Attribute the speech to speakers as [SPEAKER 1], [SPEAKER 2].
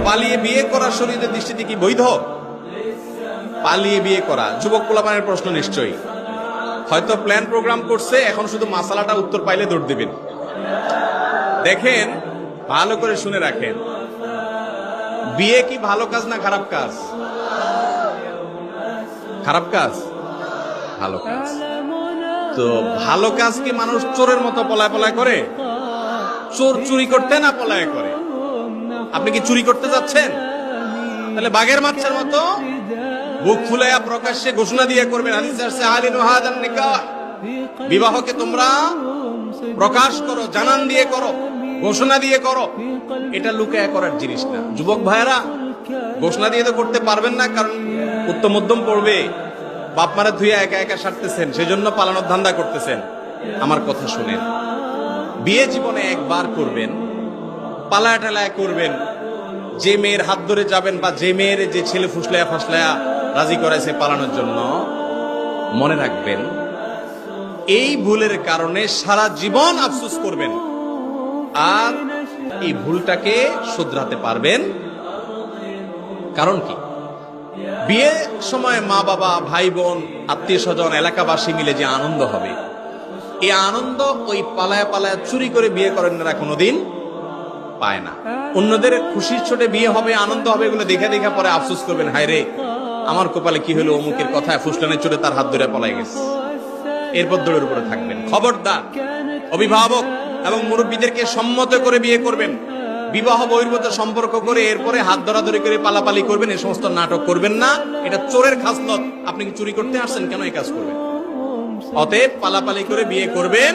[SPEAKER 1] পালিয়ে বিয়ে করা শরীরের দৃষ্টিতে কি বৈধ? পালিয়ে বিয়ে করা যুবক পোলাপানের প্রশ্ন নিশ্চয়ই। হয়তো প্ল্যান প্রোগ্রাম করছে, এখন শুধু মাসালাটা উত্তর পাইলে দৌড় দিবেন। দেখেন, ভালো করে শুনে রাখেন, বিয়ে কি ভালো কাজ না খারাপ কাজ? খারাপ কাজ? ভালো কাজ। তো ভালো কাজ কি মানুষ চোরের মতো পলায় পলায় করে? চোর চুরি করতে না পলায় করে? আপনি কি চুরি করতে যাচ্ছেন? তাহলে বাঘের বাচ্চার মতো বুক ফুলাইয়া প্রকাশ্যে ঘোষণা দিয়ে করবেন। হাদিসে আছে আলিনু হাদান নিকাহ, বিবাহকে তোমরা প্রকাশ করো, জানান দিয়ে করো, ঘোষণা দিয়ে করো। এটা লুকায়া করার জিনিস না। যুবক ভাইয়েরা, ঘোষণা দিয়ে তো করতে পারবেন না, কারণ উত্তম মধ্যম পড়বে, বাপ মারা ধুইয়া একা একা সারতেছেন, সেজন্য পালানোর ধান্দা করতেছেন। আমার কথা শুনেন, বিয়ে জীবনে একবার করবেন, পালায়া টালায়া করবেন। যে মেয়ের হাত ধরে যাবেন বা যে মেয়ের যে ছেলে ফুসলায়া ফাসলায়া রাজি করাইছে পালানোর জন্য, মনে রাখবেন এই ভুলের কারণে সারা জীবন আফসোস করবেন, আর এই ভুলটাকে শুধরাতে পারবেন। কারণ কি? বিয়ের সময় মা বাবা, ভাই বোন, আত্মীয় স্বজন, এলাকাবাসী মিলে যে আনন্দ হবে, এই আনন্দ ওই পালায়া পালায়া চুরি করে বিয়ে করেন না কোনোদিন পায় না। অন্যদের খুশির ছোটে বিয়ে হবে, আনন্দ হবে, এগুলো দেখে দেখে পরে আফসোস করবেন, হায় রে আমার কপালে কি হলো, অমুকের কথায় ফুসলানের চোটে তার হাত ধরে পলাই গেছে। এরপর দৌড়ের উপরে থাকবেন। খবরদার, অভিভাবক এবং মুরব্বীদেরকে সম্মত করে বিয়ে করবেন। বিবাহ বহির্ভূত সম্পর্ক করে এরপরে হাত ধরাধরি করে পালাপালি করবেন, এই সমস্ত নাটক করবেন না। এটা চোরের খাসলত। আপনি কি চুরি করতে আসছেন? কেন এই কাজ করবেন? অতএব পালাপালি করে বিয়ে করবেন